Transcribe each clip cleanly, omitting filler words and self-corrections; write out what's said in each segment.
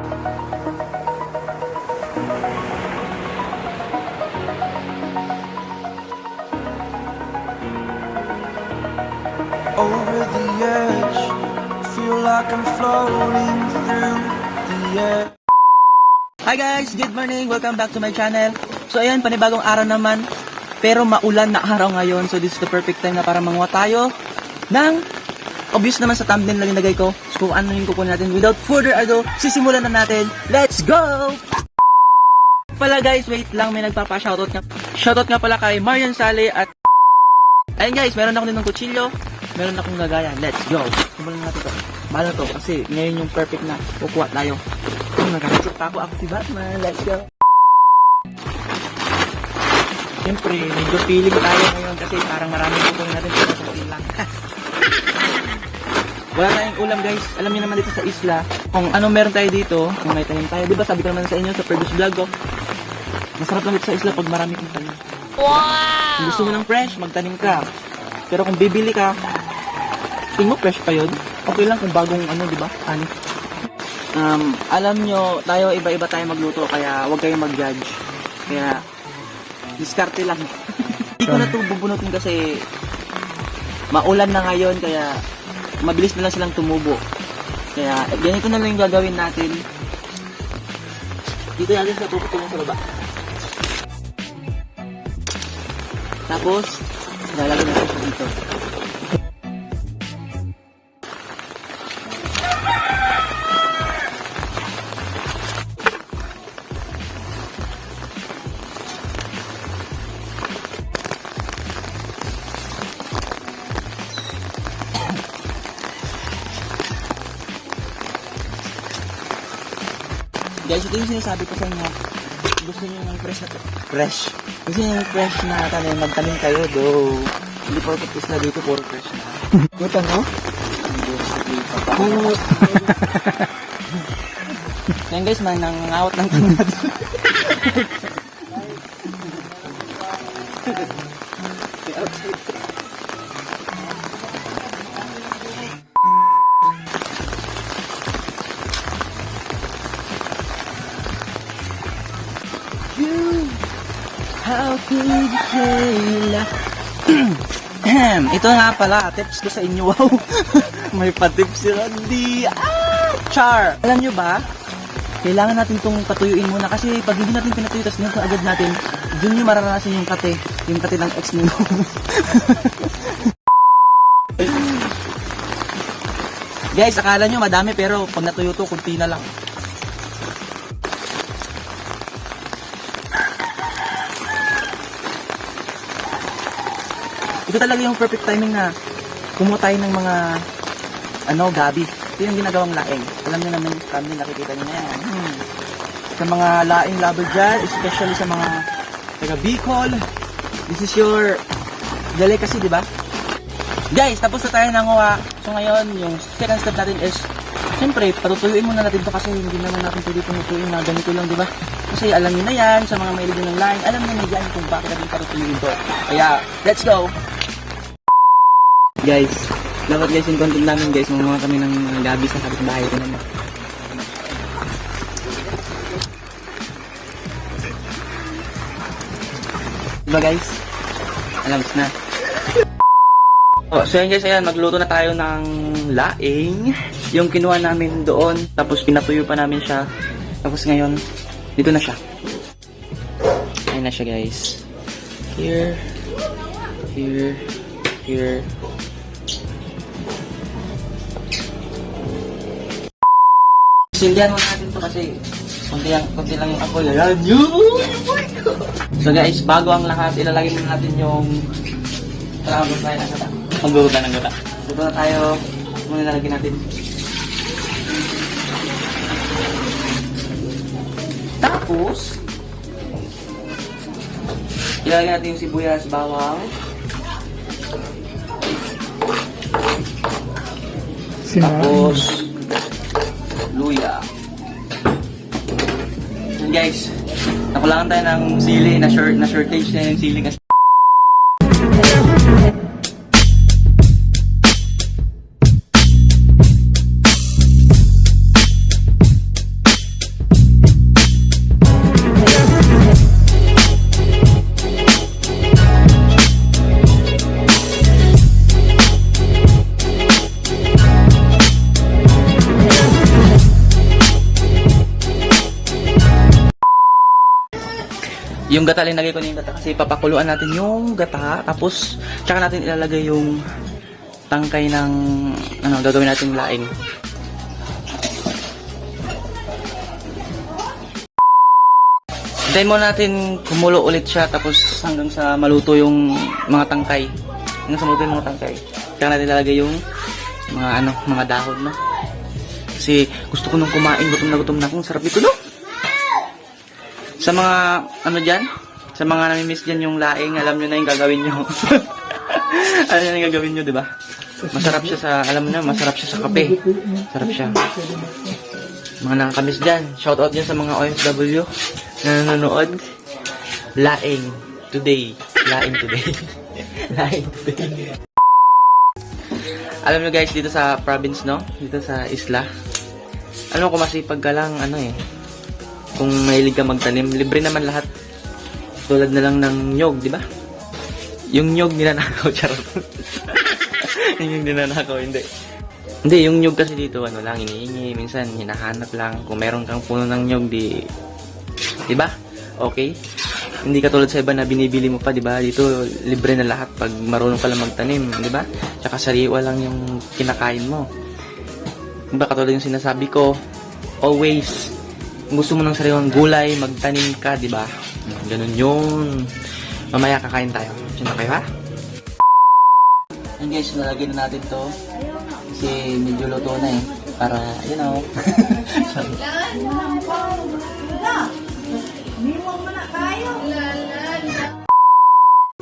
Over the edge, feel like I'm floating through the air. Hi guys! Good morning! Welcome back to my channel. So ayan, panibagong araw naman. Pero maulan na araw ngayon. So this is the perfect time na para manguha tayo ng, obvious naman sa thumbnail na linagay ko. So ano yung kukunin natin. Without further ado, sisimulan na natin. Let's go! Pala guys, wait lang. May nagpapa-shoutout nga. Shoutout nga pala kay Marian Sale at ayun guys, meron ako din ng kutsilyo. Meron akong gagayan. Let's go! Simulan natin ito. Mahal na to kasi ngayon yung perfect na kukuha tayo. Nagkakasip pa ako si Batman. Let's go! Siyempre, medyo feeling tayo ngayon kasi parang maraming kukunin natin sa isla lang. Wala tayong ulam guys. Alam niyo naman dito sa isla kung ano meron tayo dito, kung may tanim tayo. Diba sabi ko naman sa inyo sa previous vlog ko, masarap lang dito sa isla pag marami kong tanim. Wow! Kung gusto mo ng fresh, magtanim ka. Pero kung bibili ka, tingin mo fresh pa yun. Okay lang kung bagong ano, diba? Ani. Alam nyo, tayo iba-iba tayo magluto, kaya huwag kayong mag-judge. Kaya, diskarte lang. Hindi ko na ito bubunutin kasi maulan na ngayon, kaya mabilis na lang silang tumubo. Kaya, ganito na lang yung gagawin natin. Dito natin sa puputulong sa baba. Tapos, lalagyan natin siya dito. Guys, ito yung sinasabi ko sa inyo. Gusto niyo ng fresh na fresh. Gusto niyo ng fresh na tanim, magtanim kayo, do. Hindi porket isla dito, puro fresh na. Gusto no? Hindi. Yan guys, nangangawat ng tanim natin. How could you say ito nga pala, tips ko sa inyo. Wow, may pa-tips si Randy. Char! Alam nyo ba, kailangan natin itong patuyuin muna kasi pag hindi natin pinatuyo, tapos nito agad natin, dun nyo mararanasan yung kate ng ex nyo. Guys, akala nyo madami pero pag natuyo to, kunti na lang. Ito talaga yung perfect timing na kumuha tayo ng mga gabi. Ito yung ginagawang laing. Alam niyo naman, kami nakikita niyo na yan. Sa mga laing lover dyan, especially sa mga taga Bicol, this is your delicacy, di ba? Guys, tapos na tayo nanguha. So ngayon, yung second step natin is, siyempre, patutuyuin muna natin ito kasi hindi naman natin pwede pinutuyuin na ganito lang, di ba? Kasi alam niyo na yan, sa mga mahilig ng laing, alam niyo na yan kung bakit natin patutuyuin ito. Kaya, let's go! Guys, dapat guys yung content namin guys, mga kami ng gabi sa kapitbahay ko naman. Diba guys? Alam na. So yan guys, ayan, magluto na tayo ng laing. Yung kinuha namin doon, tapos pinatuyo pa namin siya. Tapos ngayon, dito na siya. Ayan na siya guys. Here, here, here. Silyan mo natin to kasi konti lang yung apoy. Ayan yun! So guys, bago ang lahat, ilalagay muna natin yung magbubuta ng gata. Dito na tayo. Muna nalagyan natin. Tapos, ilalagay natin yung sibuyas, bawang. Tapos, luya. And guys, nakulangan tayo ng sili na shortage na yung sili kasi Yung gata, linagay ko na yung gata kasi papakuluan natin yung gata. Tapos, tsaka natin ilalagay yung tangkay ng, gagawin natin laing. Hintayin mo natin kumulo ulit siya tapos hanggang sa maluto yung mga tangkay. Hanggang sa maluto yung mga tangkay. Tsaka natin ilalagay yung mga dahon, no? Kasi gusto ko nung kumain, gutom na akong sarap nito, no? Sa mga, dyan? Sa mga namimiss dyan yung laing, alam nyo na yung gagawin nyo. Alam nyo na yung gagawin nyo, di ba? Masarap siya masarap siya sa kape. Sarap siya. Mga nakakamiss dyan, shoutout dyan sa mga OFW na nanonood. Laing today. Laing today. Laing today. Alam nyo guys, dito sa province, no? Dito sa isla. Alam mo, kung masipag ka lang, kung mahilig ka magtanim, libre naman lahat. Tulad na lang ng nyog, di ba? Yung nyog ninanakaw, charot. Yung ninanakaw, hindi. Hindi, yung nyog kasi dito, lang, iniingi. Minsan, hinahanap lang. Kung meron kang puno ng nyog, di ba? Okay? Hindi katulad sa iba na binibili mo pa, di ba? Dito, libre na lahat pag marunong ka lang magtanim, di ba? Tsaka sariwa lang yung kinakain mo. Diba, katulad yung sinasabi ko, always, kung gusto mo ng sariwang gulay, magtanim ka, di ba? Ganun yun. Mamaya kakain tayo. Diyan na kayo, ha? And guys, nalagyan na natin to. Kasi medyo luto na eh. Para,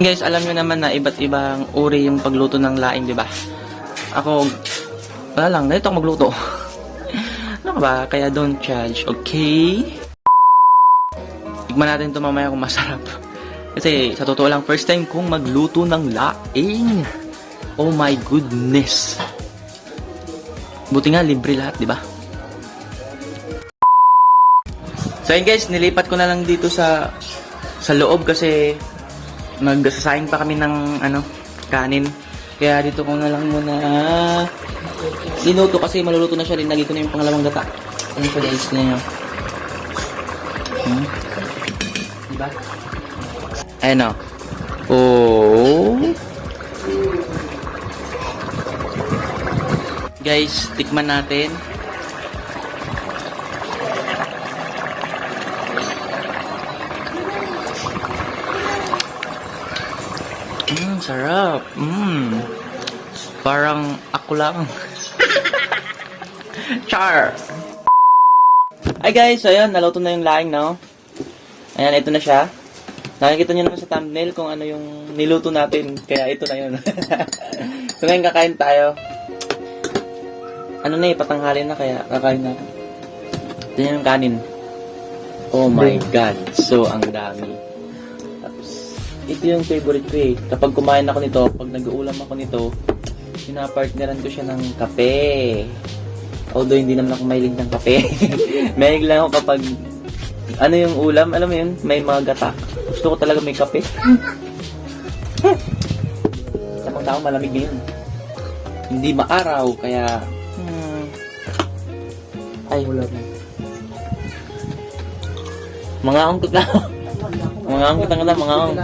Guys, alam nyo naman na iba't ibang uri yung pagluto ng laing, di ba? Ako, wala lang, ganito ako magluto. Ano ba? Kaya don't judge, okay? Tignan natin ito mamaya kung masarap. Kasi sa totoo lang, first time kong magluto ng laing. Oh my goodness. Buti nga, libre lahat, di ba? So yun guys, nilipat ko na lang dito sa loob kasi magsasayang pa kami ng kanin. Kaya dito ko na lang muna sinuto kasi maluluto na siya. Linagay ko na yung pangalawang gata. Ano siya guys na yun? Diba? Ayan o. Oh. Guys, tikman natin. Sarap. Parang ako lang. Char! Ay guys, ayan, naluto na yung laing, no? Ayan, ito na siya. Nakikita nyo naman sa thumbnail kung ano yung niluto natin. Kaya ito na yun. So ngayon kakain tayo. Patanghalin na kaya kakain natin. Ito yung kanin. Oh my God. So, ang dami. Tapos, ito yung favorite ko eh. Kapag kumain ako nito, pag nag-uulam ako nito, pinapartneran ko siya ng kape. Although hindi naman ako mahilig ng kape. Mahilig lang ako kapag yung ulam, alam mo yun, may mga gata. Gusto ko talaga may kape. Tamang tao malamig ngayon. Hindi maaraw, kaya ay wala na. Mga angkot lang. Mga angkot lang, mga angkot.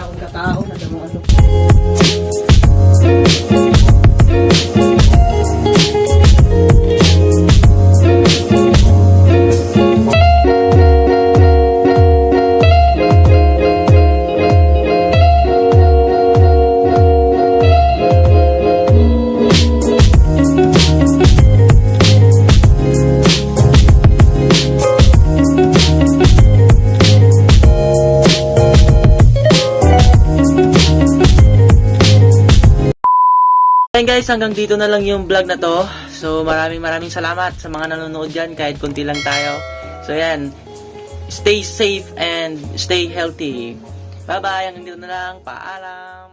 Ayan guys, hanggang dito na lang yung vlog na to. So maraming salamat sa mga nanonood dyan kahit konti lang tayo. So yan, stay safe and stay healthy. Bye bye, hanggang dito na lang. Paalam.